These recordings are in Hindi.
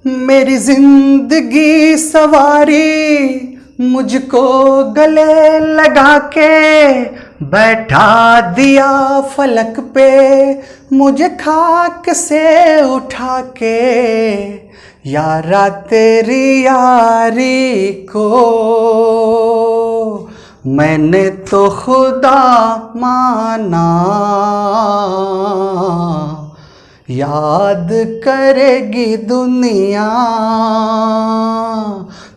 मेरी जिंदगी सवारी मुझको गले लगा के बैठा दिया फलक पे, मुझे खाक से उठा के यारा तेरी यारी को मैंने तो खुदा माना, याद करेगी दुनिया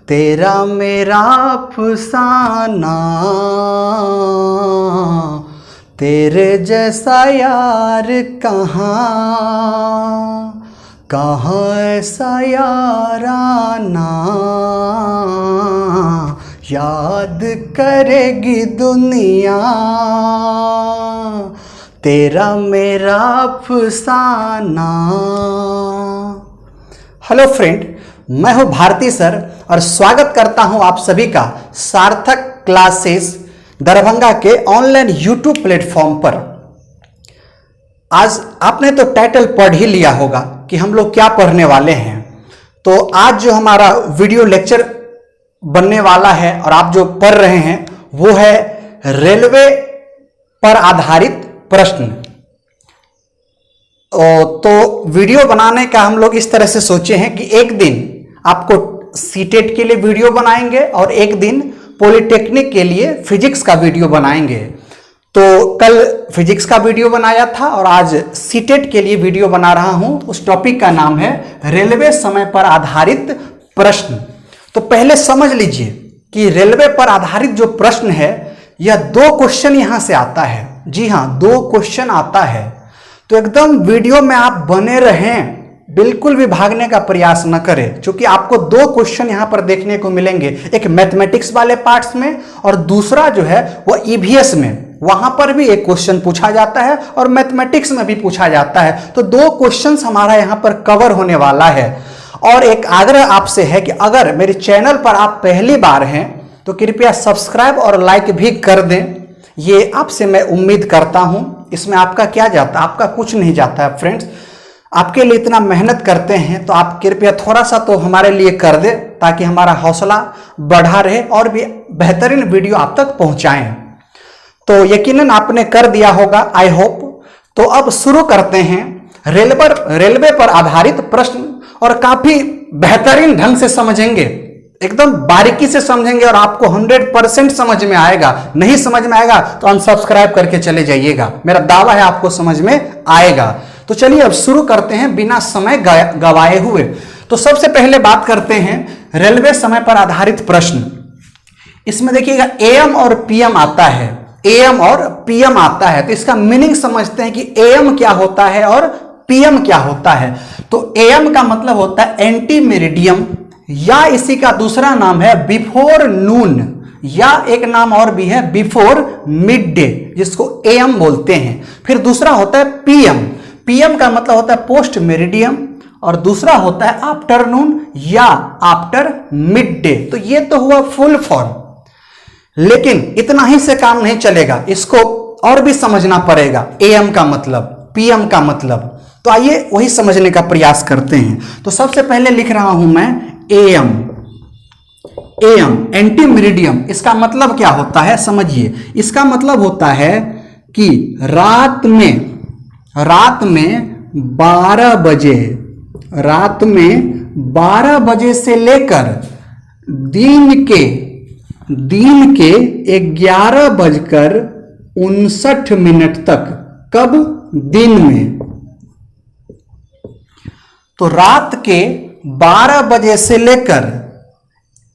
तेरा मेरा अफसाना, तेरे जैसा यार कहाँ कहाँ ऐसा याराना, याद करेगी दुनिया तेरा मेरा अफसाना। हेलो फ्रेंड, मैं हूं भारती सर और स्वागत करता हूं आप सभी का सार्थक क्लासेस दरभंगा के ऑनलाइन यूट्यूब प्लेटफॉर्म पर। आज आपने तो टाइटल पढ़ ही लिया होगा कि हम लोग क्या पढ़ने वाले हैं। तो आज जो हमारा वीडियो लेक्चर बनने वाला है और आप जो पढ़ रहे हैं वो है रेलवे पर आधारित प्रश्न। तो वीडियो बनाने का हम लोग इस तरह से सोचे हैं कि एक दिन आपको सीटेट के लिए वीडियो बनाएंगे और एक दिन पॉलिटेक्निक के लिए फिजिक्स का वीडियो बनाएंगे। तो कल फिजिक्स का वीडियो बनाया था और आज सीटेट के लिए वीडियो बना रहा हूं। उस टॉपिक का नाम है रेलवे समय पर आधारित प्रश्न। तो पहले समझ लीजिए कि रेलवे पर आधारित जो प्रश्न है यह 2 क्वेश्चन यहां से आता है। जी हां, 2 क्वेश्चन आता है। तो एकदम वीडियो में आप बने रहें, बिल्कुल भी भागने का प्रयास न करें, क्योंकि आपको 2 क्वेश्चन यहां पर देखने को मिलेंगे, एक मैथमेटिक्स वाले पार्ट्स में और दूसरा जो है वो ईवीएस में। वहां पर भी एक क्वेश्चन पूछा जाता है और मैथमेटिक्स में भी पूछा जाता है। तो 2 क्वेश्चंस हमारा यहां पर कवर होने वाला है। और एक आग्रह आपसे है कि अगर मेरे चैनल पर आप पहली बार हैं तो कृपया सब्सक्राइब और लाइक भी कर दें। ये आपसे मैं उम्मीद करता हूं। इसमें आपका क्या जाता है? आपका कुछ नहीं जाता है फ्रेंड्स। आपके लिए इतना मेहनत करते हैं तो आप कृपया थोड़ा सा तो हमारे लिए कर दे, ताकि हमारा हौसला बढ़ा रहे और भी बेहतरीन वीडियो आप तक पहुंचाएं। तो यकीनन आपने कर दिया होगा, आई होप। तो अब शुरू करते हैं रेलवे पर आधारित प्रश्न, और काफी बेहतरीन ढंग से समझेंगे, एकदम बारीकी से समझेंगे और आपको 100% समझ में आएगा। नहीं समझ में आएगा तो अनसब्सक्राइब करके चले जाइएगा, मेरा दावा है आपको समझ में आएगा। तो चलिए अब शुरू करते हैं बिना समय गवाए हुए। तो सबसे पहले बात करते हैं रेलवे समय पर आधारित प्रश्न। इसमें देखिएगा एएम और पीएम आता है, एएम और पीएम आता है। तो इसका मीनिंग समझते हैं कि एएम क्या होता है और पीएम क्या होता है। तो एएम का मतलब होता है एंटी मेरिडियम, या इसी का दूसरा नाम है बिफोर नून, या एक नाम और भी है बिफोर मिड डे, जिसको एएम बोलते हैं। फिर दूसरा होता है पीएम। पीएम का मतलब होता है पोस्ट मेरिडियम, और दूसरा होता है आफ्टरनून या आफ्टर मिड डे। तो ये तो हुआ फुल फॉर्म, लेकिन इतना ही से काम नहीं चलेगा, इसको और भी समझना पड़ेगा। एएम का मतलब, पीएम का मतलब। तो आइए वही समझने का प्रयास करते हैं। तो सबसे पहले लिख रहा हूं मैं एएम। एएम एंटी मेरिडियम, इसका मतलब क्या होता है समझिए। इसका मतलब होता है कि रात में 12 बजे, रात में 12 बजे से लेकर दिन के 11:59 तक। कब? दिन में। तो रात के 12 बजे से लेकर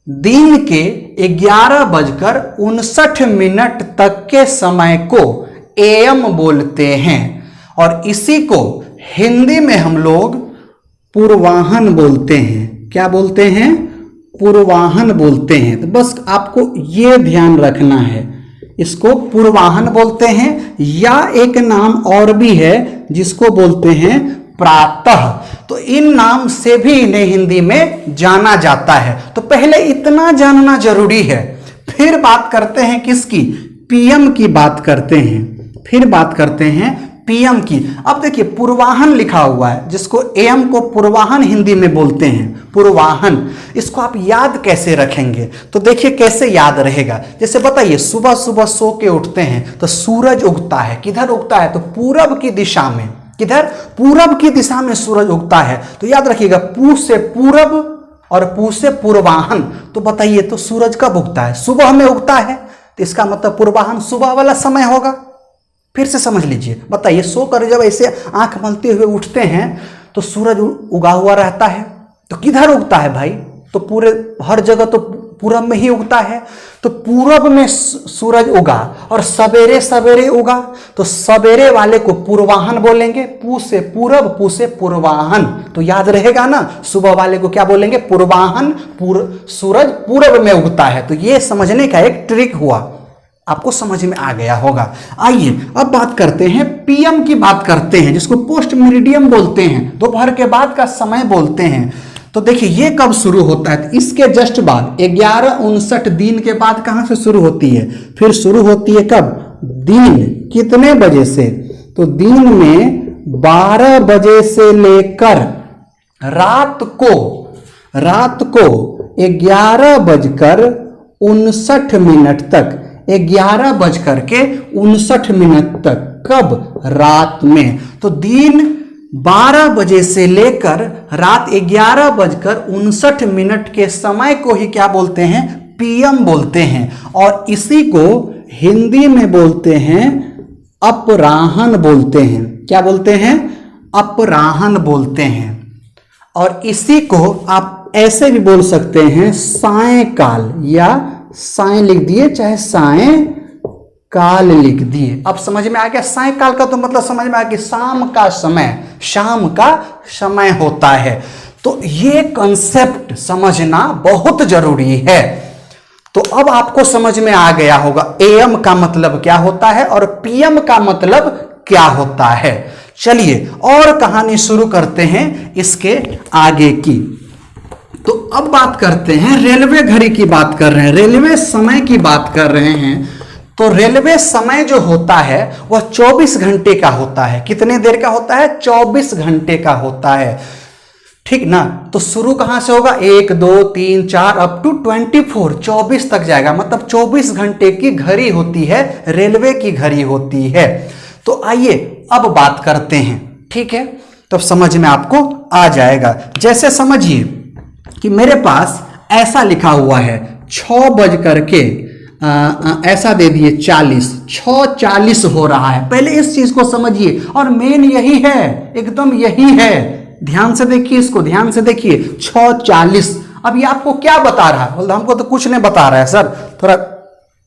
दिन के 11:59 तक के समय को एएम बोलते हैं, और इसी को हिंदी में हम लोग पूर्वाहन बोलते हैं। क्या बोलते हैं? पूर्वाहन बोलते हैं। तो बस आपको ये ध्यान रखना है, इसको पूर्वाहन बोलते हैं, या एक नाम और भी है जिसको बोलते हैं प्रातः। तो इन नाम से भी इन्हें हिंदी में जाना जाता है। तो पहले इतना जानना जरूरी है। फिर बात करते हैं किसकी? पीएम की बात करते हैं। फिर बात करते हैं पीएम की। अब देखिए पूर्वाहन लिखा हुआ है, जिसको एएम को पूर्वाहन हिंदी में बोलते हैं, पूर्वाहन। इसको आप याद कैसे रखेंगे? तो देखिए कैसे याद रहेगा। जैसे बताइए, सुबह सुबह सो के उठते हैं तो सूरज उगता है, किधर उगता है? तो पूरब की दिशा में। किधर? पूरब की दिशा में सूरज उगता है। तो याद रखिएगा, पू से पूरब और पू से पूर्वाहन। तो बताइए, तो सूरज कब उगता है? सुबह में उगता है, तो इसका मतलब पूर्वाहन सुबह वाला समय होगा। फिर से समझ लीजिए, बताइए, सोकर जब ऐसे आंख मलते हुए उठते हैं तो सूरज उगा हुआ रहता है, तो किधर उगता है भाई? तो पूरे हर जगह तो पूरब में ही उगता है। तो पूरब में सूरज उगा और सवेरे सवेरे उगा, तो सवेरे वाले को पूर्वाहन बोलेंगे। पू से पूरब, पू से पूर्वाहन, तो याद रहेगा ना। सुबह वाले को क्या बोलेंगे? पूर्वाहन। सूरज पूरब में उगता है। तो ये समझने का एक ट्रिक हुआ, आपको समझ में आ गया होगा। आइए अब बात करते हैं, पीएम की बात करते हैं, जिसको पोस्ट मेरिडियम बोलते हैं, दोपहर के बाद का समय बोलते हैं। तो देखिए ये कब शुरू होता है? तो इसके जस्ट बाद 11:59 दिन के बाद कहां से शुरू होती है? फिर शुरू होती है कब? दिन कितने बजे से? तो दिन में 12 बजे से लेकर रात को 11:59 तक, 11:59 तक। कब? रात में। तो दिन 12 बजे से लेकर रात 11:59 के समय को ही क्या बोलते हैं? पीएम बोलते हैं। और इसी को हिंदी में बोलते हैं अपराह्न बोलते हैं। क्या बोलते हैं? अपराह्न बोलते हैं। और इसी को आप ऐसे भी बोल सकते हैं सायंकाल, या साय लिख दिए चाहे सायंकाल लिख दिए। अब समझ में आ गया? सायंकाल का तो मतलब समझ में आ गया, शाम का समय, शाम का समय होता है। तो ये कंसेप्ट समझना बहुत जरूरी है। तो अब आपको समझ में आ गया होगा एएम का मतलब क्या होता है और पीएम का मतलब क्या होता है। चलिए और कहानी शुरू करते हैं इसके आगे की। तो अब बात करते हैं, रेलवे घड़ी की बात कर रहे हैं, रेलवे समय की बात कर रहे हैं। तो रेलवे समय जो होता है वह 24 घंटे का होता है। कितने देर का होता है? 24 घंटे का होता है, ठीक ना। तो शुरू कहां से होगा? 1 2 3 4 अप टू 24, 24 तक जाएगा। मतलब 24 घंटे की घड़ी होती है, रेलवे की घड़ी होती है। तो आइए अब बात करते हैं, ठीक है। तो समझ में आपको आ जाएगा। जैसे समझिए कि मेरे पास ऐसा लिखा हुआ है 6 बज करके ऐसा दे दिए 40, 6:40 हो रहा है। पहले इस चीज को समझिए, और मेन यही है, एकदम यही है। ध्यान से देखिए, इसको ध्यान से देखिए, 6:40। अब ये आपको क्या बता रहा है? बोलते हमको तो कुछ नहीं बता रहा है सर, थोड़ा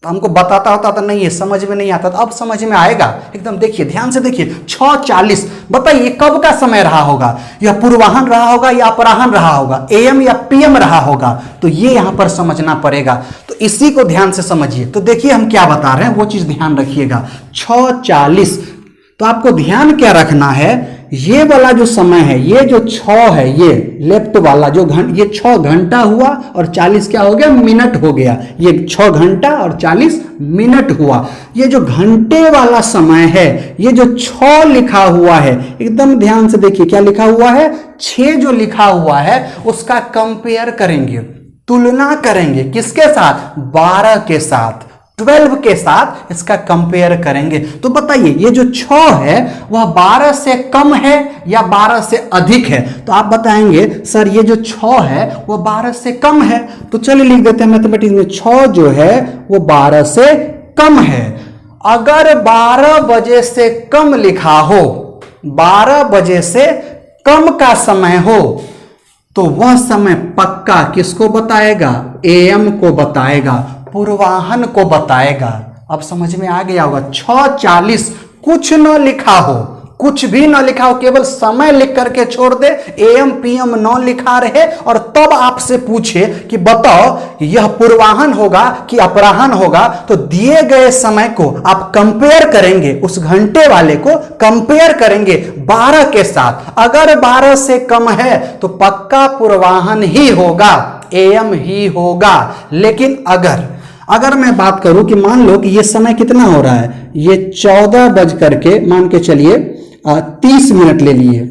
हमको बताता होता तो नहीं है, समझ में नहीं आता। तो अब समझ में आएगा एकदम। देखिए ध्यान से देखिए, 6:40। बताइए कब का समय रहा होगा? यह पूर्वाहन रहा होगा या अपराहन रहा होगा? एएम या पीएम रहा होगा? तो ये यहां पर समझना पड़ेगा। तो इसी को ध्यान से समझिए। तो देखिए हम क्या बता रहे हैं, वो चीज ध्यान रखिएगा। 6:40। तो आपको ध्यान क्या रखना है, ये वाला जो समय है, ये जो 6 है, ये लेफ्ट वाला जो ये 6 घंटा हुआ और 40 क्या हो गया? मिनट हो गया। ये 6 घंटा और 40 मिनट हुआ। ये जो घंटे वाला समय है, ये जो 6 लिखा हुआ है, एकदम ध्यान से देखिए क्या लिखा हुआ है। 6 जो लिखा हुआ है उसका कंपेयर करेंगे, तुलना करेंगे किसके साथ? 12 के साथ, 12 के साथ इसका कंपेयर करेंगे। तो बताइए ये जो 6 है वह 12 से कम है या 12 से अधिक है? तो आप बताएंगे सर ये जो 6 है वह 12 से कम है। तो चलिए लिख देते हैं मैथमेटिक्स में, 6 जो है वो 12 से कम है। अगर 12 बजे से कम लिखा हो, 12 बजे से कम का समय हो, तो वह समय पक्का किसको बताएगा? एएम को बताएगा, पूर्वाहन को बताएगा। अब समझ में आ गया होगा। 6:40 कुछ न लिखा हो, कुछ भी न लिखा हो, केवल समय लिख करके छोड़ दे, एएम पीएम न लिखा रहे, और तब आपसे पूछे कि बताओ यह पूर्वाहन होगा कि अपराहन होगा, तो दिए गए समय को आप कंपेयर करेंगे, उस घंटे वाले को कंपेयर करेंगे 12 के साथ। अगर 12 से कम है तो पक्का पूर्वाहन ही होगा, एएम ही होगा। लेकिन अगर मैं बात करूं कि मान लो कि ये समय कितना हो रहा है, ये 14 बज करके मान के चलिए 30 मिनट ले लिए।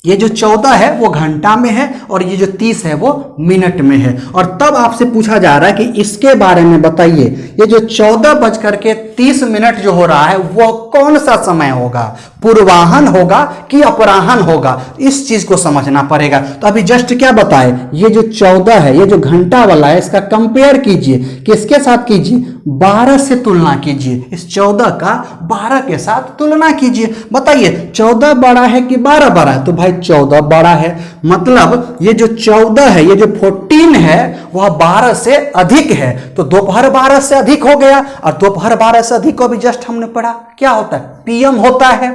ये जो 14 है वो घंटा में है और ये जो 30 है वो मिनट में है। और तब आपसे पूछा जा रहा है कि इसके बारे में बताइए, ये जो 14 बज करके 30 मिनट जो हो रहा है वो कौन सा समय होगा, पूर्वाहन होगा कि अपराहन होगा, इस चीज को समझना पड़ेगा। तो अभी जस्ट क्या बताए, ये जो 14 है, ये जो घंटा वाला है, इसका कंपेयर कीजिए, किसके साथ कीजिए, 12 से तुलना कीजिए। इस 14 का 12 के साथ तुलना कीजिए। बताइए 14 बड़ा है कि 12 बड़ा है? तो भाई 14 बड़ा है, मतलब ये जो 14 है, ये जो 14 है वह 12 से अधिक है। तो दोपहर 12 से अधिक हो गया, और दोपहर 12 से अधिक को भी जस्ट हमने पढ़ा, क्या होता है, पीएम होता है,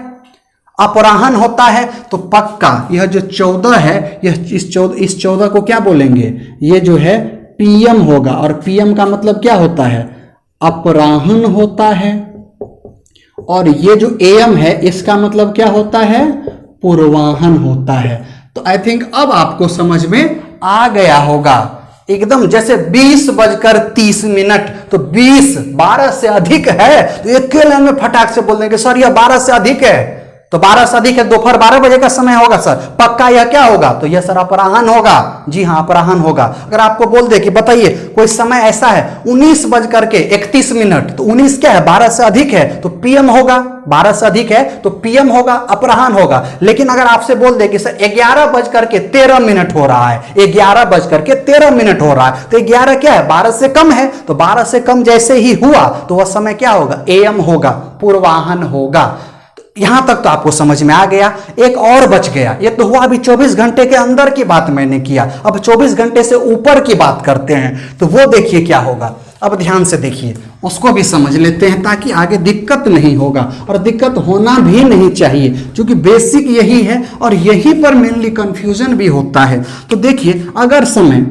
अपराहन होता है। तो पक्का यह जो 14 है, यह इस 14 को क्या बोलेंगे, ये जो है पीएम होगा। और पीएम का मतलब क्या होता है, अपराहन होता है। और ये जो एएम है इसका मतलब क्या होता है, पूर्वाहन होता है। तो आई थिंक अब आपको समझ में आ गया होगा एकदम। जैसे 20 बजकर 30 मिनट, तो 20 12 से अधिक है, तो एक के लाइन में फटाक से बोल देंगे सर यह 12 से अधिक है। तो 12 से अधिक है, दोपहर 12 बजे का समय होगा सर, पक्का यह क्या होगा, तो यह सर अपराहन होगा। जी हाँ, अपराहन होगा। अगर आपको बोल दे कि बताइए कोई समय ऐसा है 19 बज करके 31 मिनट, तो 19 क्या है, 12 से अधिक है, तो पीएम होगा। 12 से अधिक है तो पीएम होगा, अपराहन होगा। लेकिन अगर आपसे बोल दे कि सर 11 बज करके 13 मिनट हो रहा है, 11 बज करके 13 मिनट हो रहा है, तो 11 क्या है, 12 से कम है। तो 12 से कम जैसे ही हुआ तो वह समय क्या होगा, एएम होगा, पूर्वाहन होगा। यहां तक तो आपको समझ में आ गया। एक और बच गया, ये तो हुआ अभी 24 घंटे के अंदर की बात मैंने किया। अब 24 घंटे से ऊपर की बात करते हैं, तो वो देखिए क्या होगा। अब ध्यान से देखिए, उसको भी समझ लेते हैं ताकि आगे दिक्कत नहीं होगा, और दिक्कत होना भी नहीं चाहिए, क्योंकि बेसिक यही है और यही पर मेनली कंफ्यूजन भी होता है। तो देखिए, अगर समय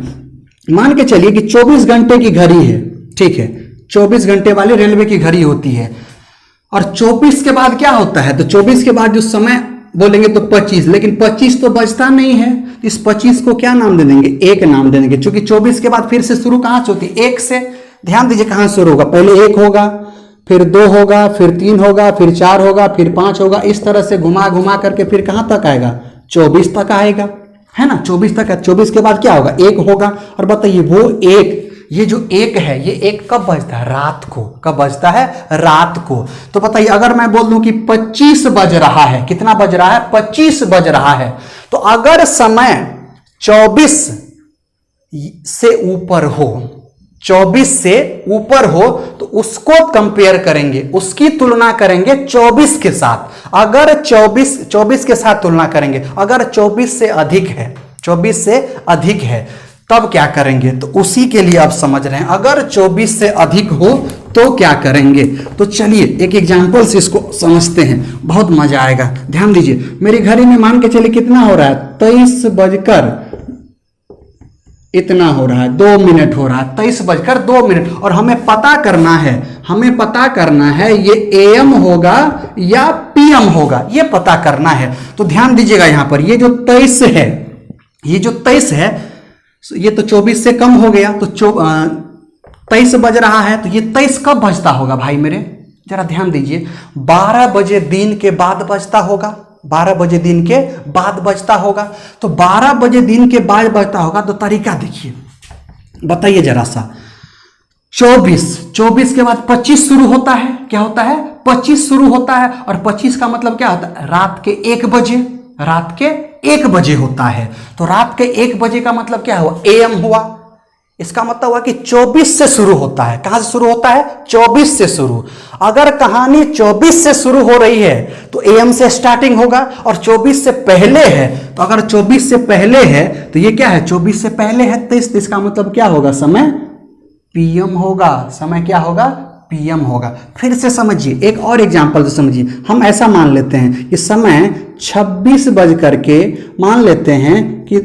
मान के चलिए कि 24 घंटे की घड़ी है, ठीक है, 24 घंटे वाली रेलवे की घड़ी होती है, और 24 के बाद क्या होता है, तो 24 के बाद जो समय बोलेंगे तो 25, लेकिन 25 तो बजता नहीं है। इस 25 को क्या नाम दे देंगे, एक नाम दे देंगे, क्योंकि 24 के बाद फिर से शुरू कहां से होती है, एक से। ध्यान दीजिए कहां शुरू होगा, पहले 1 होगा, फिर 2 होगा, फिर 3 होगा, फिर 4 होगा, फिर 5 होगा, इस तरह से घुमा घुमा करके फिर कहां तक आएगा, 24 तक आएगा, है ना। 24 तक है, 24 के बाद क्या होगा, 1 होगा। और बताइए वो 1, ये जो 1 है, ये 1 कब बजता है, रात को। कब बजता है, रात को। तो बताइए अगर मैं बोल दूं कि 25 बज रहा है, कितना बज रहा है, 25 बज रहा है, तो अगर समय 24 से ऊपर हो, 24 से ऊपर हो, तो उसको कंपेयर करेंगे, उसकी तुलना करेंगे 24 के साथ। अगर 24 के साथ तुलना करेंगे, अगर 24 से अधिक है, 24 से अधिक है, तब क्या करेंगे, तो उसी के लिए आप समझ रहे हैं। अगर 24 से अधिक हो तो क्या करेंगे, तो चलिए एक एग्जांपल से इसको समझते हैं, बहुत मजा आएगा। ध्यान दीजिए, मेरी घड़ी में मान के चलिए कितना हो रहा है, 23 बजकर इतना हो रहा है, 2 मिनट हो रहा है, 23 बजकर 2 मिनट। और हमें पता करना है ये एएम होगा या पीएम होगा, ये पता करना है। तो ध्यान दीजिएगा यहां पर, ये जो 23 है, ये जो 23 है, ये तो 24 से कम हो गया, तो 23 बज रहा है, तो ये 23 कब बजता होगा भाई मेरे, जरा ध्यान दीजिए, 12 बजे दिन के बाद बजता होगा। 12 बजे दिन के बाद बजता होगा। तो 12 बजे दिन के बाद बजता होगा, तो तरीका देखिए, बताइए जरा सा। 24 के बाद 25 शुरू होता है, क्या होता है, 25 शुरू होता है। और 25 का मतलब क्या होता है, रात के 1 बजे, रात के 1 बजे होता है। तो रात के 1 बजे का मतलब क्या हुआ, एएम हुआ। इसका मतलब हुआ कि 24 से शुरू होता है। कहां से शुरू होता है, 24 से शुरू। अगर कहानी 24 से शुरू हो रही है तो एएम से स्टार्टिंग होगा, और 24 से पहले है, तो अगर 24 से पहले है तो ये क्या है, 24 से पहले है, तो इसका मतलब क्या होगा, समय पीएम होगा। समय क्या होगा, पीएम होगा। फिर से समझिए, एक और एग्जांपल से समझिए। हम ऐसा मान लेते हैं कि समय 26 बज करके मान लेते हैं कि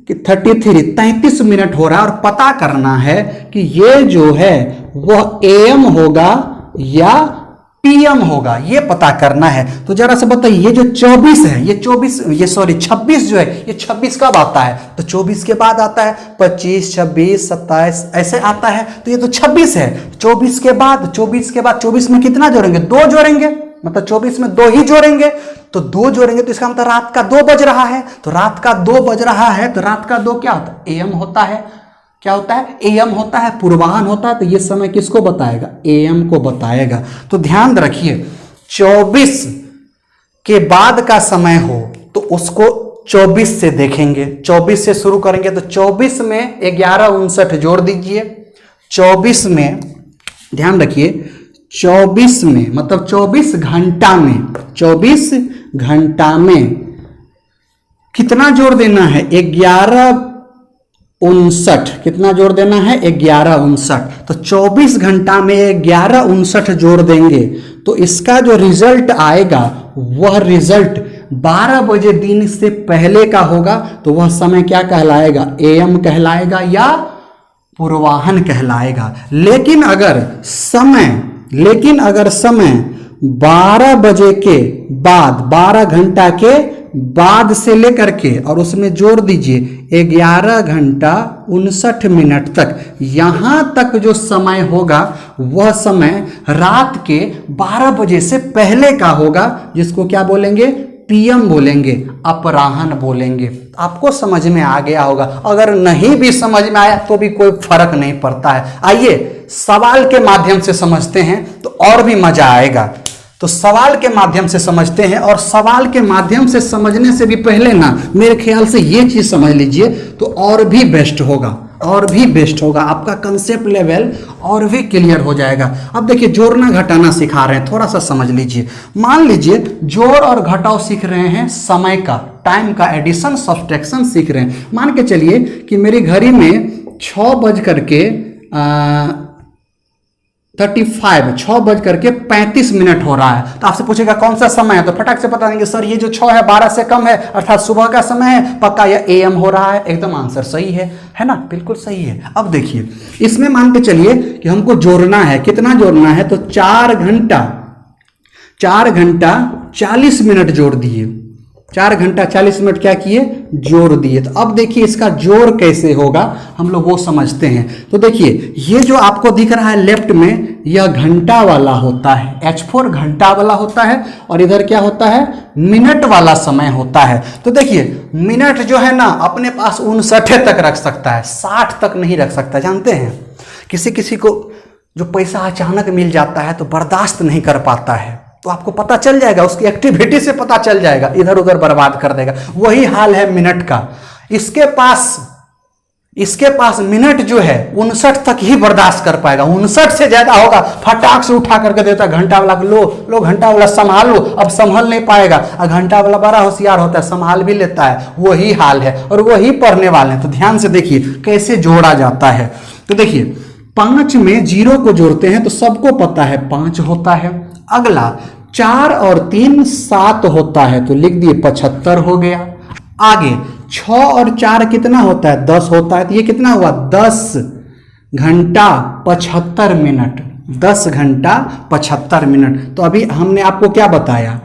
33 मिनट हो रहा है, और पता करना है कि ये जो है वह एएम होगा या पीएम होगा, ये पता करना है। तो जरा से बताइए, ये जो 24 है, ये 26 जो है, ये 26 कब आता है? तो 24 के बाद आता है। 25, 26, 27 ऐसे आता है, तो ये तो 26 है। 24 के बाद 24 में कितना जोड़ेंगे? 2 जोड़ेंगे, मतलब 24 में 2 ही जोड़ेंगे। तो 2 जोड़ेंगे तो इसका मतलब रात का 2 बज रहा है। तो रात का 2 बज रहा है, तो रात का 2 क्या होता है? एएम होता है। क्या होता है? एएम होता है, पूर्वाह्न होता है। तो ये समय किसको बताएगा? एएम को बताएगा। तो ध्यान रखिए, 24 के बाद का समय हो तो उसको 24 से देखेंगे। 24 से शुरू करेंगे तो 24 में 11:59 जोड़ दीजिए। 24 में ध्यान रखिए, 24 में मतलब 24 घंटा में, 24 घंटा में कितना जोड़ देना है? 11:59। कितना जोड़ देना है? 11:59। तो 24 घंटा में 11:59 जोड़ देंगे तो इसका जो रिजल्ट आएगा वह रिजल्ट 12 बजे दिन से पहले का होगा। तो वह समय क्या कहलाएगा? एएम कहलाएगा या पूर्वाह्न कहलाएगा। लेकिन अगर समय 12 बजे के बाद, 12 घंटा के बाद से लेकर के और उसमें जोड़ दीजिए 11 घंटा 59 मिनट तक, यहां तक जो समय होगा वह समय रात के 12 बजे से पहले का होगा, जिसको क्या बोलेंगे? पीएम बोलेंगे, अपराह्न बोलेंगे। आपको समझ में आ गया होगा। अगर नहीं भी समझ में आया तो भी कोई फर्क नहीं पड़ता है। आइए सवाल के माध्यम से समझते हैं तो और भी मजा आएगा। तो सवाल के माध्यम से समझते हैं, और सवाल के माध्यम से समझने से भी पहले ना मेरे ख्याल से ये चीज समझ लीजिए तो और भी बेस्ट होगा, आपका कंसेप्ट लेवल और भी क्लियर हो जाएगा। अब देखिए, जोड़ना घटाना सिखा रहे हैं, थोड़ा सा समझ लीजिए। मान लीजिए जोड़ और घटाव सीख रहे हैं, समय का, टाइम का, एडिशन सब्सट्रैक्शन सीख रहे हैं। मान के चलिए कि मेरी घड़ी में 6:35 मिनट हो रहा है। तो आपसे पूछेगा कौन सा समय है, तो फटाक से बता देंगे सर ये जो 6 है 12 से कम है, अर्थात सुबह का समय है, पक्का यह एएम हो रहा है। एकदम आंसर सही है ना? बिल्कुल सही है। अब देखिए, इसमें मान के चलिए कि हमको जोड़ना है। कितना जोड़ना है? तो 4 घंटा 40 मिनट जोड़ दिए। 4 घंटा 40 मिनट क्या किए? जोड़ दिए। तो अब देखिए इसका जोड़ कैसे होगा, हम लोग वो समझते हैं। तो देखिए, ये जो आपको दिख रहा है लेफ्ट में, यह घंटा वाला होता है, H4 घंटा वाला होता है, और इधर क्या होता है? मिनट वाला समय होता है। तो देखिए, मिनट जो है ना अपने पास 59 तक रख सकता है, 60 तक नहीं रख सकता। जानते हैं, किसी को जो पैसा अचानक मिल जाता है तो बर्दाश्त नहीं कर पाता है, तो आपको पता चल जाएगा, उसकी एक्टिविटी से पता चल जाएगा, इधर उधर बर्बाद कर देगा। वही हाल है मिनट का। इसके पास मिनट जो है 59 तक ही बर्दाश्त कर पाएगा। 59 से ज्यादा होगा फटाक से उठा करके देता है घंटा वाला, लो घंटा वाला संभाल लो। अब संभल नहीं पाएगा, और घंटा वाला बड़ा होशियार होता है, संभाल भी लेता है। वही हाल है और वही पढ़ने वाले हैं। तो ध्यान से देखिए कैसे जोड़ा जाता है। तो देखिए, 5 में 0 को जोड़ते हैं तो सबको पता है 5 होता है। अगला 4 और 3 7 होता है, तो लिख दिए 75 हो गया। आगे 6 और 4 कितना होता है? 10 होता है। तो ये कितना हुआ? 10 घंटा 75 मिनट। 10 घंटा 75 मिनट। तो अभी हमने आपको क्या बताया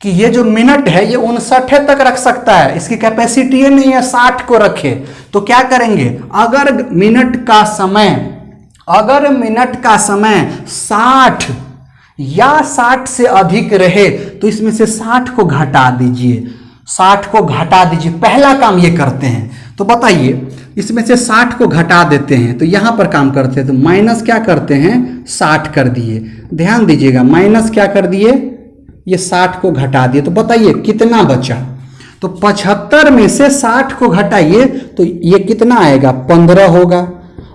कि ये जो मिनट है ये 59 तक रख सकता है, इसकी कैपेसिटी नहीं है 60 को रखे। तो क्या करेंगे, अगर मिनट का समय 60 या 60 से अधिक रहे तो इसमें से 60 को घटा दीजिए। 60 को घटा दीजिए, पहला काम ये करते हैं। तो बताइए, इसमें से 60 को घटा देते हैं तो यहां पर काम करते हैं, तो माइनस क्या करते हैं? 60 कर दिए। ध्यान दीजिएगा, माइनस क्या कर दिए? ये 60 को घटा दिए। तो बताइए कितना बचा? तो 75 में से 60 को घटाइए तो ये कितना आएगा? 15 होगा।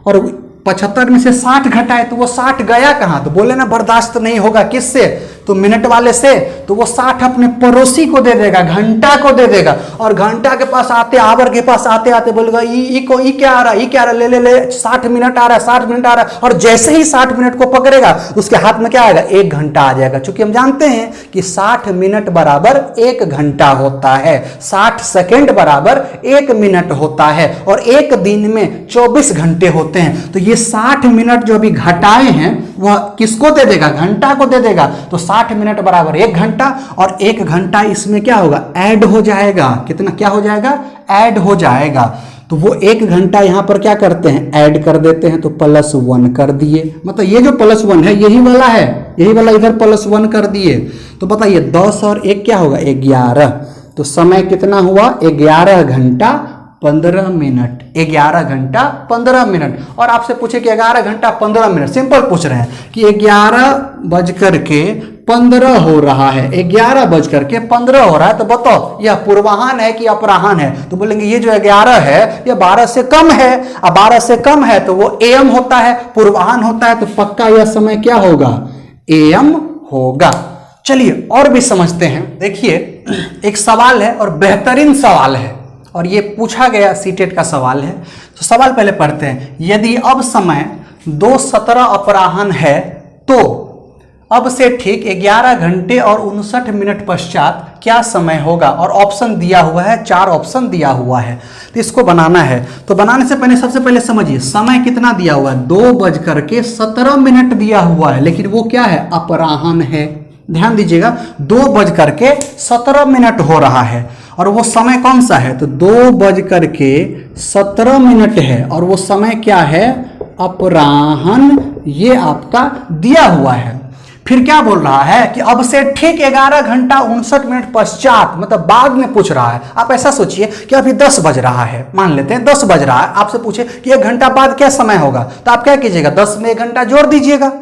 और 75 में से 60 घटाए तो वो 60 गया कहां? तो बोले ना बर्दाश्त नहीं होगा। किससे? तो मिनट वाले से। तो वो 60 अपने पड़ोसी को दे देगा, घंटा को दे देगा। और घंटा के पास आते, आवर के पास आते आते बोलेगा ई क्या आ रहा है, ई क्या आ रहा है, ले 60 मिनट आ रहा है, 60 मिनट आ रहा है। और जैसे ही 60 मिनट को पकड़ेगा उसके हाथ में क्या आएगा? 1 घंटा आ जाएगा। क्योंकि हम जानते हैं कि 60 मिनट बराबर 1 घंटा होता है, 60 सेकेंड बराबर 1 मिनट होता है, और एक दिन में 24 घंटे होते हैं। तो ये 60 मिनट जो अभी घटाए हैं वह किसको दे देगा, घंटा को दे देगा। तो 60 मिनट बराबर 1 घंटा, और 1 घंटा इसमें क्या होगा, ऐड हो जाएगा। कितना क्या हो जाएगा, ऐड हो जाएगा। तो वो 1 घंटा यहाँ पर क्या करते हैं, ऐड कर देते हैं। तो +1 कर दिए, मतलब ये जो +1 है यही वाला है, यही वाला इधर +1 कर दिए। तो बताइए 10 और 1 क्या होगा, 11। तो समय कितना हुआ, 11 घंटा 15 मिनट। 11 घंटा 15 मिनट। और आपसे पूछे कि 11 घंटा 15 मिनट, सिंपल पूछ रहे हैं कि 11:15 हो रहा है, 11:15 हो रहा है। तो बताओ यह पूर्वाह्न है कि अपराह्न है। तो बोलेंगे ये जो 11 है यह 12 से कम है। अब 12 से कम है तो वो AM होता है, पूर्वाह्न होता है। तो पक्का यह समय क्या होगा, AM होगा। चलिए और भी समझते हैं। देखिए एक सवाल है और बेहतरीन सवाल है, और ये पूछा गया सीटेट का सवाल है। तो सवाल पहले पढ़ते हैं। यदि अब समय 2:17 अपराह्न है तो अब से ठीक 11 घंटे और 59 मिनट पश्चात क्या समय होगा। और ऑप्शन दिया हुआ है, 4 ऑप्शन दिया हुआ है। तो इसको बनाना है। तो बनाने से पहले सबसे पहले समझिए समय कितना दिया हुआ है, 2:17 दिया हुआ है, लेकिन वो क्या है, अपराह्न है। ध्यान दीजिएगा 2:17 हो रहा है, और वो समय कौन सा है, तो 2:17 है, और वो समय क्या है, अपराह्न। ये आपका दिया हुआ है। फिर क्या बोल रहा है कि अब से ठीक 11 घंटा 59 मिनट पश्चात, मतलब बाद में पूछ रहा है। आप ऐसा सोचिए कि अभी 10 बज रहा है, मान लेते हैं 10 बज रहा है, आपसे पूछे कि 1 घंटा बाद क्या समय होगा, तो आप क्या कीजिएगा, 10 में 1 घंटा जोड़ दीजिएगा।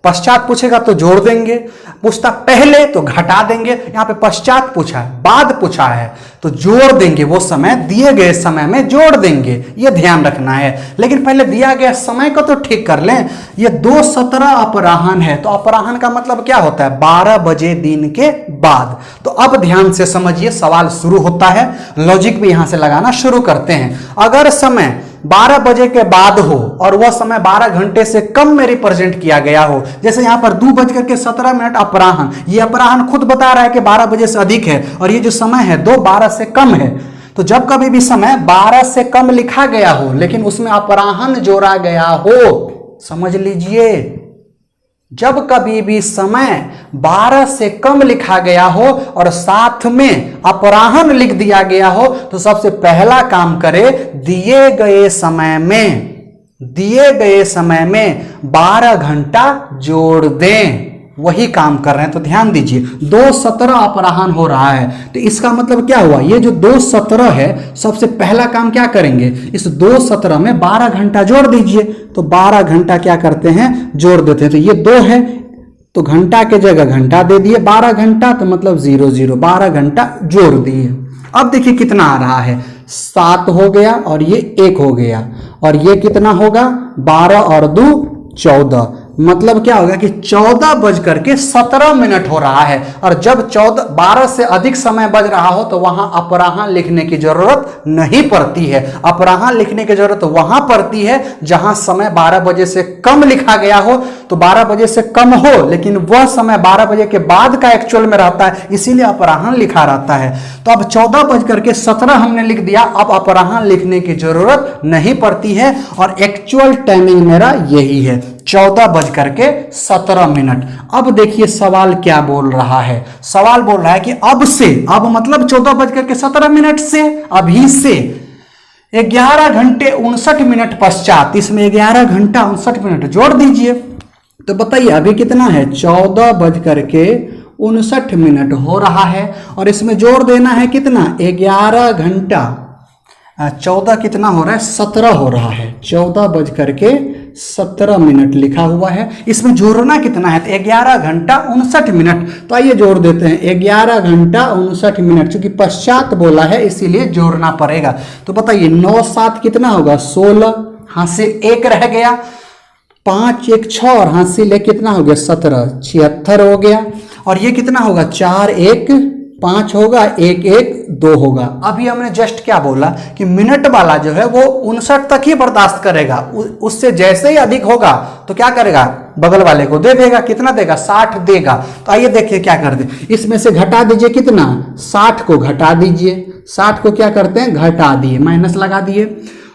पश्चात पूछेगा तो जोड़ देंगे, पूछता पहले तो घटा देंगे। यहाँ पे पश्चात पूछा है, बाद पूछा है, तो जोड़ देंगे। वो समय दिए गए समय में जोड़ देंगे, ये ध्यान रखना है। लेकिन पहले दिया गया समय को तो ठीक कर लें। ये 2:17 अपराह्न है, तो अपराह्न का मतलब क्या होता है, 12 बजे दिन के बाद। तो अब ध्यान से समझिए, सवाल शुरू होता है, लॉजिक भी यहां से लगाना शुरू करते हैं। अगर समय 12 बजे के बाद हो और वह समय 12 घंटे से कम में रिप्रेजेंट किया गया हो, जैसे यहां पर 2:17 अपराह्न, ये अपराह्न खुद बता रहा है कि 12 बजे से अधिक है, और ये जो समय है 12 से कम है। तो जब कभी भी समय 12 से कम लिखा गया हो लेकिन उसमें अपराह्न जोड़ा गया हो, समझ लीजिए, जब कभी भी समय 12 से कम लिखा गया हो और साथ में अपराह्न लिख दिया गया हो, तो सबसे पहला काम करें, दिए गए समय में 12 घंटा जोड़ दें। वही काम कर रहे हैं। तो ध्यान दीजिए 2:17 अपराह्न हो रहा है, तो इसका मतलब क्या हुआ, ये जो 2:17 है, सबसे पहला काम क्या करेंगे, इस 2:17 में 12 घंटा जोड़ दीजिए। तो 12 घंटा क्या करते हैं, जोड़ देते हैं। तो ये 2 है, तो घंटा के जगह घंटा दे दिए, 12 घंटा, तो मतलब 00, 12 घंटा जोड़ दिए। अब देखिए कितना आ रहा है, 7 हो गया, और ये 1 हो गया, और ये कितना होगा, 12 और 2 14। मतलब क्या होगा कि 14:17 हो रहा है। और जब 12 से अधिक समय बज रहा हो तो वहां अपराह्न लिखने की जरूरत नहीं पड़ती है। अपराह्न लिखने की जरूरत वहां पड़ती है जहां समय 12 बजे से कम लिखा गया हो। तो 12 बजे से कम हो लेकिन वह समय 12 बजे के बाद का एक्चुअल में रहता है, इसीलिए अपराह्न लिखा रहता है। तो अब 14:17 हमने लिख दिया, अब अपराह्न लिखने की जरूरत नहीं पड़ती है, और एक्चुअल टाइमिंग मेरा यही है, 14:17। अब देखिए सवाल क्या बोल रहा है, सवाल बोल रहा है कि अब से, अब मतलब 14:17 से, अभी से 11 घंटे 59 मिनट पश्चात, इसमें 11 घंटा 59 मिनट जोड़ दीजिए। तो बताइए अभी कितना है, 14:59 हो रहा है, और इसमें जोड़ देना है कितना, 11 घंटा 14 कितना हो रहा है, 17 हो रहा है, 14:17 लिखा हुआ है। इसमें जोड़ना कितना है, तो 11 घंटा 59 मिनट। तो आइए जोड़ देते हैं, 11 घंटा 59 मिनट, चूंकि पश्चात बोला है इसीलिए जोड़ना पड़ेगा। तो बताइए 9 7 कितना होगा, 16, हाथ से 1 रह गया, 5 1 6, और हाथ से ले कितना हो गया, 17, 76 हो गया। और ये कितना होगा, 4 1 5 होगा, 1 1 2 होगा। अभी हमने जस्ट क्या बोला कि मिनट वाला जो है वो 59 तक ही बर्दाश्त करेगा, उससे जैसे ही अधिक होगा तो क्या करेगा, बगल वाले को दे देगा। कितना देगा, 60 देगा। तो आइए देखिए क्या कर दे, इसमें से घटा दीजिए कितना, 60 को घटा दीजिए, 60 को क्या करते हैं, घटा दिए, माइनस लगा दिए,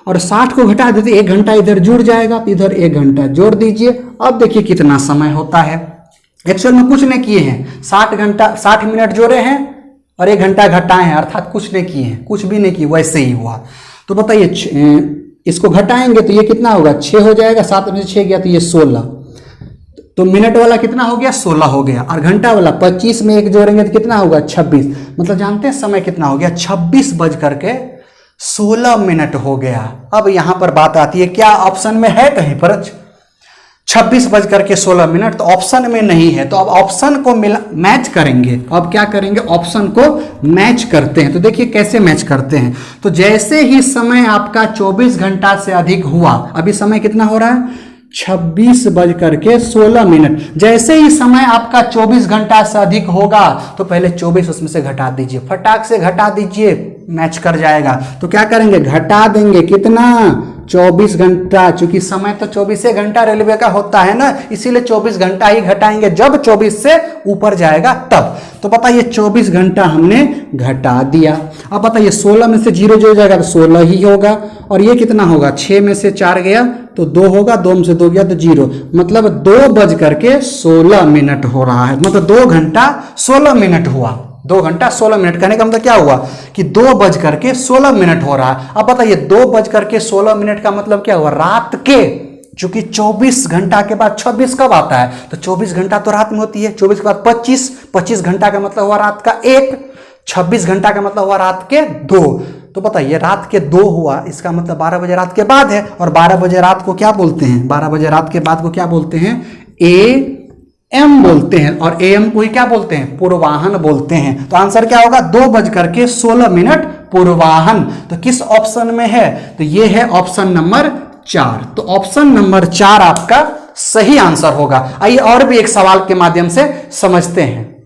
और 60 को घटा देते 1 घंटा इधर जुड़ जाएगा, तो इधर 1 घंटा जोड़ दीजिए। अब देखिए कितना समय होता है। एक्चुअल में कुछ नहीं किए हैं, 60 मिनट जोड़े हैं और 1 घंटा घटाए हैं, अर्थात कुछ नहीं किए हैं, कुछ भी नहीं किए, वैसे ही हुआ। तो बताइए इसको घटाएंगे तो ये कितना होगा, 6 हो जाएगा, 7 में से 6 गया तो ये 16। तो मिनट वाला कितना हो गया, 16 हो गया। और घंटा वाला 25 में 1 जोड़ेंगे तो कितना होगा, 26। मतलब जानते हैं समय कितना हो गया, 26:16 हो गया। अब यहां पर बात आती है, क्या ऑप्शन में है कहीं पर 26:16? तो ऑप्शन में नहीं है, तो अब ऑप्शन को मैच करेंगे। अब क्या करेंगे, ऑप्शन को मैच करते हैं। तो देखिए कैसे मैच करते हैं। तो जैसे ही समय आपका 24 घंटा से अधिक हुआ, अभी समय कितना हो रहा है, 26:16। जैसे ही समय आपका 24 घंटा से अधिक होगा तो पहले 24 उसमें से घटा दीजिए, फटाक से घटा दीजिए, मैच कर जाएगा। तो क्या करेंगे, घटा देंगे कितना, 24 घंटा। चूंकि समय तो 24 घंटा रेलवे का होता है ना, इसीलिए 24 घंटा ही घटाएंगे, जब 24 से ऊपर जाएगा तब। तो बताइए 24 घंटा हमने घटा दिया। अब बताइए 16 में से 0 जो जाएगा तो 16 ही होगा। और ये कितना होगा, 6 में से 4 गया तो 2 होगा, 2 में से 2 गया तो 0। मतलब 2:16 हो रहा है, मतलब 2 घंटा 16 मिनट हुआ। 2 घंटा 16 मिनट कहने का मतलब क्या हुआ कि 2:16 हो रहा है। अब बताइए 2:16 का मतलब क्या हुआ, रात के। चूंकि 24 घंटा के बाद 26 कब आता है, तो 24 घंटा तो रात में होती है। 24 के बाद 25 घंटा का मतलब हुआ रात का 1, 26 घंटा का मतलब हुआ रात के 2। तो बताइए रात के 2 हुआ, इसका मतलब 12 बजे रात के बाद है। और 12 बजे रात को क्या बोलते हैं, 12 बजे रात के बाद को क्या बोलते हैं, AM बोलते हैं। और AM को ही क्या बोलते हैं, पूर्वाहन बोलते हैं। तो आंसर क्या होगा, 2:16 पूर्वाहन। तो किस ऑप्शन में है, तो ये है ऑप्शन नंबर 4। तो ऑप्शन नंबर 4 आपका सही आंसर होगा। आइए और भी एक सवाल के माध्यम से समझते हैं।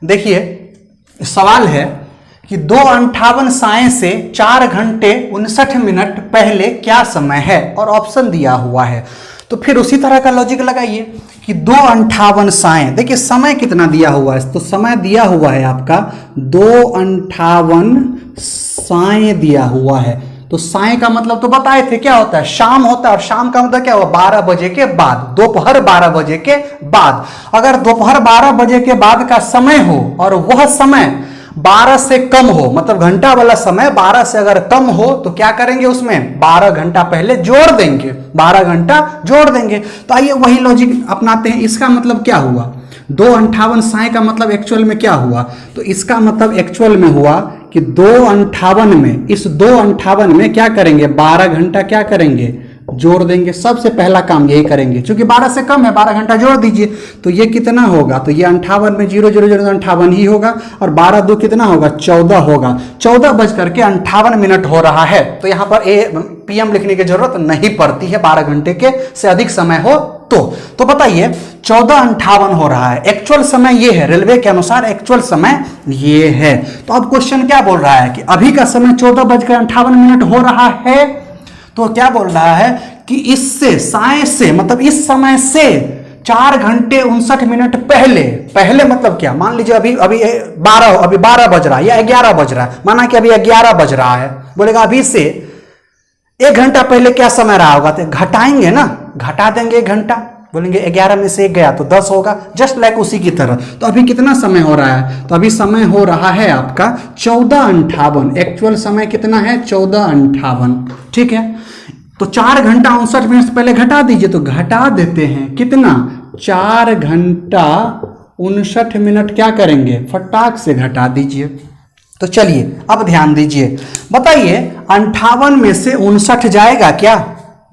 देखिए सवाल है कि 2:58 साय से 4 घंटे 59 मिनट पहले क्या समय है, और ऑप्शन दिया हुआ है। तो फिर उसी तरह का लॉजिक लगाइए कि 2:58 साय, देखिए समय कितना दिया हुआ है, तो समय दिया हुआ है आपका 2:58 साय दिया हुआ है। तो साय का मतलब तो बताए थे क्या होता है, शाम होता है। और शाम का मतलब क्या हुआ, 12 बजे के बाद, दोपहर 12 बजे के बाद। अगर दोपहर 12 बजे के बाद का समय हो और वह समय 12 से कम हो, मतलब घंटा वाला समय 12 से अगर कम हो, तो क्या करेंगे, उसमें 12 घंटा पहले जोड़ देंगे, 12 घंटा जोड़ देंगे। तो आइए वही लॉजिक अपनाते हैं। इसका मतलब क्या हुआ, 2:58 साय का मतलब एक्चुअल में क्या हुआ, तो इसका मतलब एक्चुअल में हुआ कि 2:58 में, इस 2:58 में क्या करेंगे, 12 घंटा क्या करेंगे, जोड़ देंगे। सबसे पहला काम यही करेंगे, क्योंकि 12 से कम है, 12 घंटा जोड़ दीजिए। तो ये कितना होगा, तो ये 58 में 0 0 0 58 ही होगा। और 12 2 कितना होगा, 14 होगा। 14:58 हो रहा है। तो यहां पर PM लिखने की जरूरत नहीं पड़ती है, 12 घंटे के से अधिक समय हो तो बताइए 14:58 हो रहा है। एक्चुअल समय ये है, रेलवे के अनुसार एक्चुअल समय ये है। तो अब क्वेश्चन क्या बोल रहा है कि अभी का समय 14:58 हो रहा है। तो क्या बोल रहा है कि इससे, साय से मतलब इस समय से 4 घंटे 59 मिनट पहले मतलब क्या, मान लीजिए अभी 12 बज रहा है या 11 बज रहा है, माना कि अभी 11 बज रहा है, बोलेगा अभी से 1 घंटा पहले क्या समय रहा होगा, तो घटाएंगे ना, घटा देंगे 1 घंटा, बोलेंगे 11 में से 1 गया तो 10 होगा, जस्ट लाइक उसी की तरह। तो अभी कितना समय हो रहा है, तो अभी समय हो रहा है आपका 14:58। एक्चुअल समय कितना है, 14:58, ठीक है। तो 4 घंटा 59 मिनट से पहले घटा दीजिए, तो घटा देते हैं कितना, 4 घंटा 59 मिनट क्या करेंगे, फटाक से घटा दीजिए। तो चलिए अब ध्यान दीजिए, बताइए 58 में से 59 जाएगा क्या,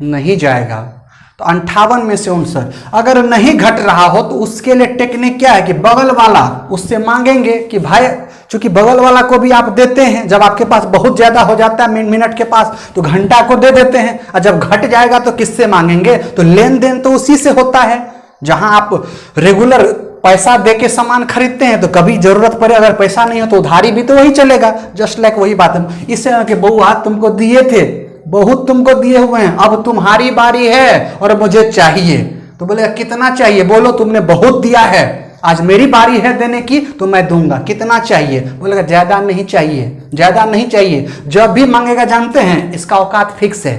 नहीं जाएगा। तो 58 में से 59 अगर नहीं घट रहा हो तो उसके लिए टेक्निक क्या है कि बगल वाला उससे मांगेंगे कि भाई, चूंकि बगल वाला को भी आप देते हैं, जब आपके पास बहुत ज्यादा हो जाता है मिनट के पास तो घंटा को दे देते हैं, और जब घट जाएगा तो किससे मांगेंगे, तो लेन देन तो उसी से होता है। जहां आप रेगुलर पैसा दे के सामान खरीदते हैं तो कभी जरूरत पड़े अगर पैसा नहीं हो तो उधारी भी तो वही चलेगा, जस्ट लाइक वही बात है। इससे कि बहु हाथ तुमको दिए थे, बहुत तुमको दिए हुए हैं, अब तुम्हारी बारी है और मुझे चाहिए। तो बोले कितना चाहिए, बोलो तुमने बहुत दिया है, आज मेरी बारी है देने की तो मैं दूंगा। कितना चाहिए? बोलेगा ज्यादा नहीं चाहिए, ज्यादा नहीं चाहिए। जब भी मांगेगा जानते हैं इसका औकात फिक्स है,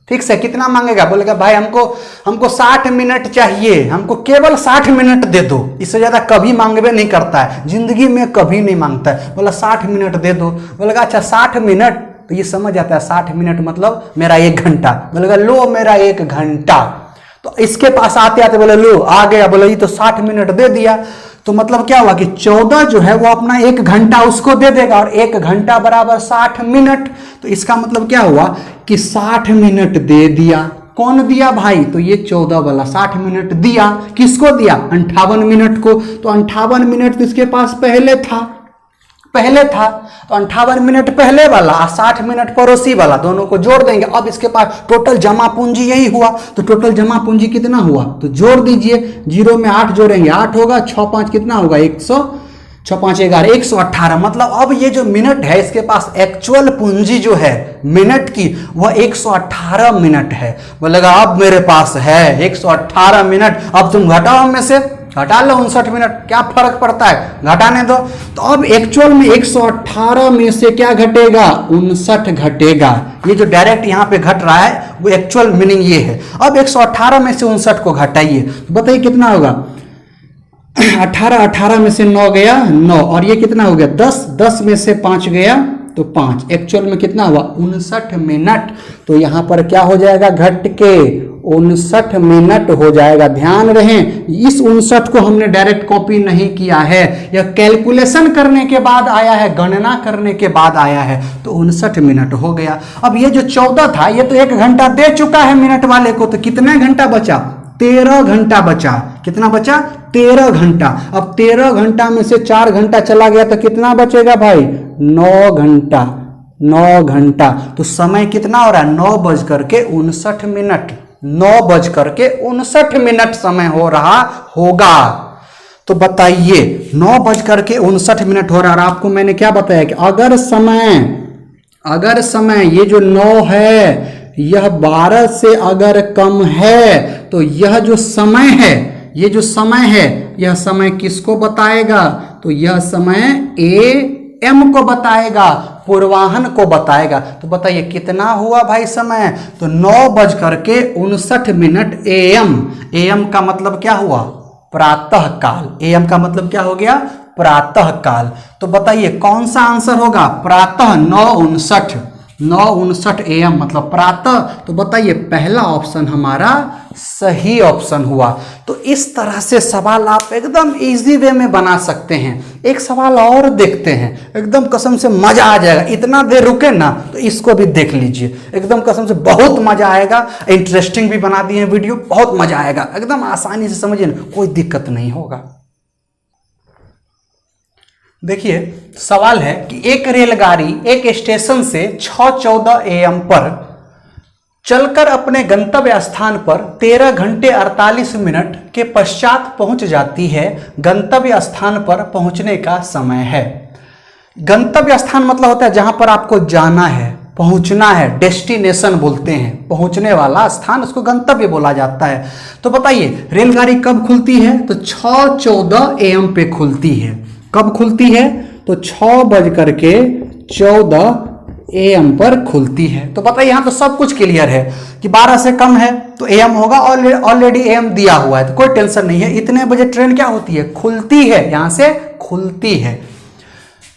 फिक्स है। कितना मांगेगा? बोलेगा भाई हमको 60 मिनट चाहिए, हमको केवल 60 मिनट दे दो। इससे ज्यादा कभी मांगबे नहीं करता है, जिंदगी में कभी नहीं मांगता है। बोला 60 मिनट दे दो। बोलेगा अच्छा 60 मिनट, तो ये समझ आता है 60 मिनट मतलब मेरा 1 घंटा। बोलेगा लो मेरा 1 घंटा। तो इसके पास आते आते बोले लो आ गया। बोले ये तो 60 मिनट दे दिया। तो मतलब क्या हुआ कि 14 जो है वो अपना 1 घंटा उसको दे देगा, और 1 घंटा बराबर 60 मिनट। तो इसका मतलब क्या हुआ कि 60 मिनट दे दिया। कौन दिया भाई? तो ये 14 वाला 60 मिनट दिया। किसको दिया? 58 मिनट को। तो 58 मिनट तो इसके पास पहले था, तो 58 मिनट पहले वाला और 60 मिनट पड़ोसी वाला, दोनों को जोड़ देंगे। अब इसके पास टोटल जमा पूंजी यही हुआ। तो टोटल जमा पूंजी कितना हुआ? तो जोड़ दीजिए, 0 में 8 जोड़ेंगे 8 होगा, 6 5 कितना होगा? 6 5 11 118। मतलब अब ये जो मिनट है इसके पास एक्चुअल पूंजी जो है मिनट की वह 118 मिनट है। बोलेगा अब मेरे पास है 118 मिनट। अब तुम घटाओ में से, घटा लो 59 मिनट, क्या फर्क पड़ता है, घटाने दो। तो अब एक्चुअल में 118 में से क्या घटेगा? 59 घटेगा। ये जो डायरेक्ट यहाँ पे घट रहा है वो एक्चुअल मीनिंग ये है। अब 118 में से 59 को घटाइए, बताइए कितना होगा? 18 में से 9 गया 9, और ये कितना हो गया? 10 में से 5 गया तो 5। एक्चुअल में कितना हुआ? 59 मिनट। तो यहाँ पर क्या हो जाएगा? घट के 59 मिनट हो जाएगा। ध्यान रहे इस 59 को हमने डायरेक्ट कॉपी नहीं किया है, यह कैलकुलेशन करने के बाद आया है, गणना करने के बाद आया है। तो 59 मिनट हो गया। अब ये जो 14 था ये तो 1 घंटा दे चुका है मिनट वाले को। तो कितना घंटा बचा? 13 घंटा बचा। कितना बचा? 13 घंटा। अब 13 घंटा में से 4 घंटा चला गया तो कितना बचेगा भाई? 9 घंटा। 9 घंटा। तो समय कितना हो रहा है? 9:59। 9:59 समय हो रहा होगा। तो बताइए 9:59 हो रहा है। और आपको मैंने क्या बताया कि अगर समय ये जो 9 है यह 12 से अगर कम है तो यह जो समय है, यह समय किसको बताएगा? तो यह समय AM को बताएगा, पूर्वाहन को बताएगा। तो बताइए कितना हुआ भाई समय? तो 9:59 AM का मतलब क्या हुआ? प्रातः काल। AM का मतलब क्या हो गया? प्रातः काल। तो बताइए कौन सा आंसर होगा? प्रातः 9:59 AM मतलब प्रातः। तो बताइए पहला ऑप्शन हमारा सही ऑप्शन हुआ। तो इस तरह से सवाल आप एकदम इजी वे में बना सकते हैं। एक सवाल और देखते हैं, एकदम कसम से मजा आ जाएगा। इतना देर रुके ना तो इसको भी देख लीजिए, एकदम कसम से बहुत मजा आएगा। इंटरेस्टिंग भी बना दिए वीडियो, बहुत मजा आएगा। एकदम आसानी से समझिए ना, कोई दिक्कत नहीं होगा। देखिए सवाल है कि एक रेलगाड़ी एक स्टेशन से 6:14 AM पर चलकर अपने गंतव्य स्थान पर 13 घंटे 48 मिनट के पश्चात पहुंच जाती है। गंतव्य स्थान पर पहुंचने का समय है। गंतव्य स्थान मतलब होता है जहां पर आपको जाना है, पहुंचना है, डेस्टिनेशन बोलते हैं। पहुंचने वाला स्थान उसको गंतव्य बोला जाता है। तो बताइए रेलगाड़ी कब खुलती है? तो 6:14 AM पे खुलती है। कब खुलती है? तो 6:14 AM पर खुलती है। तो बताइए यहाँ तो सब कुछ क्लियर है कि 12 से कम है तो AM होगा। ऑलरेडी AM दिया हुआ है तो कोई टेंशन नहीं है। इतने बजे ट्रेन क्या होती है? खुलती है, यहां से खुलती है।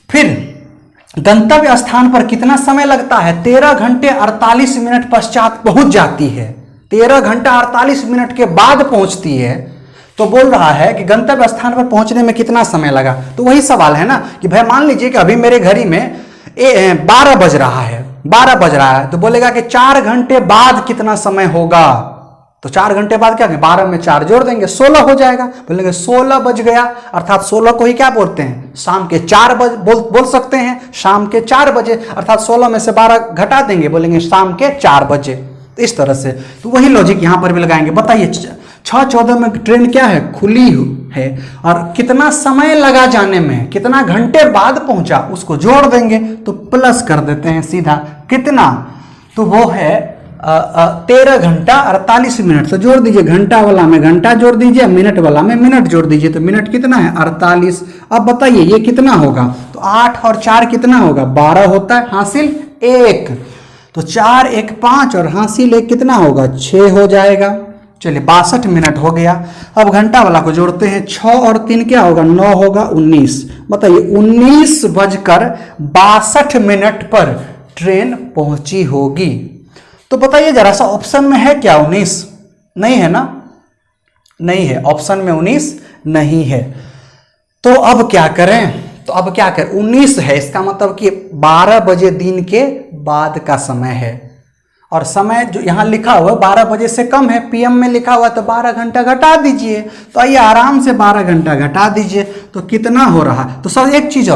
फिर गंतव्य स्थान पर कितना समय लगता है? 13 घंटे 48 मिनट पश्चात पहुंच जाती है। 13 घंटा 48 मिनट के बाद पहुंचती है। तो बोल रहा है कि गंतव्य स्थान पर पहुंचने में कितना समय लगा। तो वही सवाल है ना कि भाई मान लीजिए कि अभी मेरे घड़ी में 12 बज रहा है, तो बोलेगा कि 4 घंटे बाद कितना समय होगा? तो 4 घंटे बाद क्या? 12 में 4 जोड़ देंगे 16 हो जाएगा। बोलेंगे 16 बज गया, अर्थात 16 को ही क्या बोलते हैं? शाम के 4 बजे बोल सकते हैं। शाम के 4 बजे अर्थात 16 में से 12 घटा देंगे, बोलेंगे शाम के 4 बजे। तो इस तरह से तो वही लॉजिक यहां पर भी लगाएंगे। बताइए 6:14 में ट्रेन क्या है? खुली है। और कितना समय लगा जाने में, कितना घंटे बाद पहुंचा, उसको जोड़ देंगे तो प्लस कर देते हैं सीधा। कितना? तो वो है 13 घंटा 48 मिनट। तो जोड़ दीजिए, घंटा वाला में घंटा जोड़ दीजिए, मिनट वाला में मिनट जोड़ दीजिए। तो मिनट कितना है 48। अब बताइए ये कितना होगा, तो 8 और 4 कितना होगा 12 होता है, हासिल 1। तो 4 1 5 और हासिल 1 कितना होगा 6 हो जाएगा। चलिए 62 मिनट हो गया। अब घंटा वाला को जोड़ते हैं, 6 और 3 क्या होगा 9 होगा 19। बताइए 19:62 पर ट्रेन पहुंची होगी। तो बताइए जरा सा ऑप्शन में है क्या 19? नहीं है ना, नहीं है, ऑप्शन में 19 नहीं है। तो अब क्या करें, तो अब क्या करें, 19 है, इसका मतलब कि 12 बजे दिन के बाद का समय है। और समय जो यहाँ लिखा हुआ है 12 बजे से कम है, पीएम में लिखा हुआ है, तो 12 घंटा घटा दीजिए। तो आइए आराम से 12 घंटा घटा दीजिए, तो कितना हो रहा। तो सर एक चीज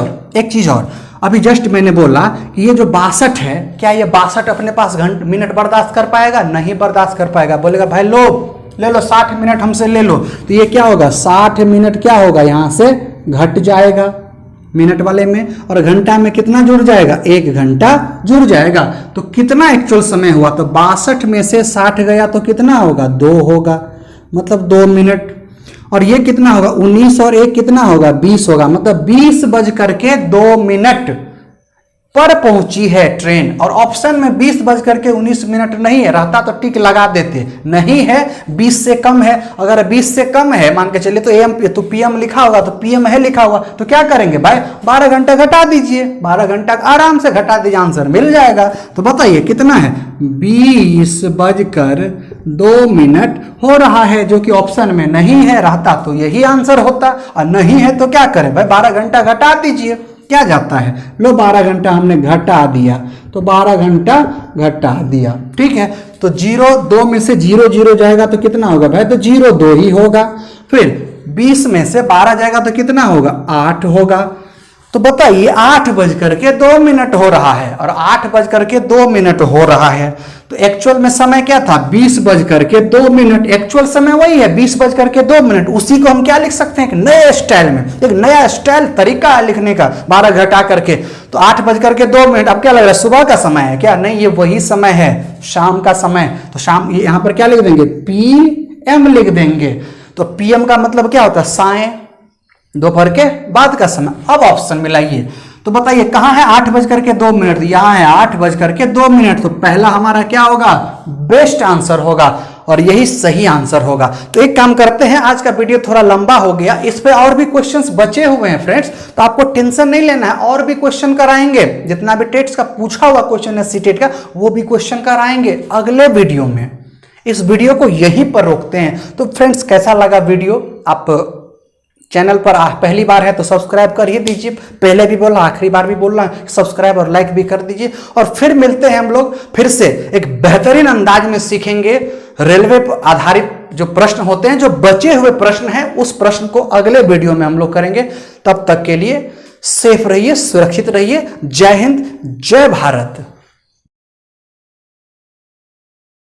और, अभी जस्ट मैंने बोला कि ये जो 62 है, क्या ये 62 अपने पास मिनट बर्दाश्त कर पाएगा? नहीं बर्दाश्त कर पाएगा। बोलेगा भाई लो ले लो 60 मिनट हमसे ले लो। तो ये क्या होगा 60 मिनट क्या होगा यहाँ से घट जाएगा मिनट वाले में, और घंटा में कितना जुड़ जाएगा 1 घंटा जुड़ जाएगा। तो कितना एक्चुअल समय हुआ, तो 62 में से 60 गया तो कितना होगा 2 होगा, मतलब 2 मिनट। और ये कितना होगा 19 और 1 कितना होगा 20 होगा, मतलब 20:02 पर पहुंची है ट्रेन। और ऑप्शन में 20:19 नहीं है, रहता तो टिक लगा देते, नहीं है 20 से कम है। अगर 20 से कम है मान के चलिए तो एम तो पीएम लिखा होगा, तो पीएम है लिखा हुआ, तो क्या करेंगे भाई 12 घंटा घटा दीजिए, 12 घंटा आराम से घटा दीजिए, आंसर मिल जाएगा। तो बताइए कितना है 20:02 हो रहा है, जो कि ऑप्शन में नहीं है, रहता तो यही आंसर होता, और नहीं है तो क्या करें भाई 12 घंटा घटा दीजिए, क्या जाता है, लो 12 घंटा हमने घटा दिया, तो 12 घंटा घटा दिया, ठीक है। तो 0 2 में से 0 0 जाएगा तो कितना होगा भाई, तो 0 2 ही होगा। फिर 20 में से 12 जाएगा तो कितना होगा 8 होगा। तो बताइए 8:02 हो रहा है, और 8:02 हो रहा है। तो एक्चुअल में समय क्या था 20:02, एक्चुअल समय वही है 20:02। उसी को हम क्या लिख सकते हैं, एक नए स्टाइल में, एक नया स्टाइल तरीका है लिखने का, 12 घटा करके। तो 8:02, अब क्या लग रहा है सुबह का समय है क्या? नहीं, ये वही समय है शाम का समय। तो शाम यहां पर क्या लिख देंगे PM लिख देंगे। तो PM का मतलब क्या होता है साय, दोपहर के बाद का समय। अब ऑप्शन मिलाइए, तो बताइए कहां है 8:02, यहां है 8:02। तो पहला हमारा क्या होगा बेस्ट आंसर होगा, और यही सही आंसर होगा। तो एक काम करते हैं, आज का वीडियो थोड़ा लंबा हो गया, इस पे और भी क्वेश्चंस बचे हुए हैं फ्रेंड्स, तो आपको टेंशन नहीं लेना है, और भी क्वेश्चन कराएंगे। जितना भी टेट्स का पूछा हुआ क्वेश्चन है सीटेट का, वो भी क्वेश्चन कराएंगे अगले वीडियो में। इस वीडियो को यहीं पर रोकते हैं। तो फ्रेंड्स कैसा लगा वीडियो, आप चैनल पर पहली बार है तो सब्सक्राइब कर ही दीजिए, पहले भी बोला आखिरी बार भी बोल रहा हूं, सब्सक्राइब और लाइक भी कर दीजिए। और फिर मिलते हैं हम लोग, फिर से एक बेहतरीन अंदाज में सीखेंगे रेलवे आधारित जो प्रश्न होते हैं, जो बचे हुए प्रश्न हैं, उस प्रश्न को अगले वीडियो में हम लोग करेंगे। तब तक के लिए सेफ रहिए, सुरक्षित रहिए। जय हिंद, जय भारत।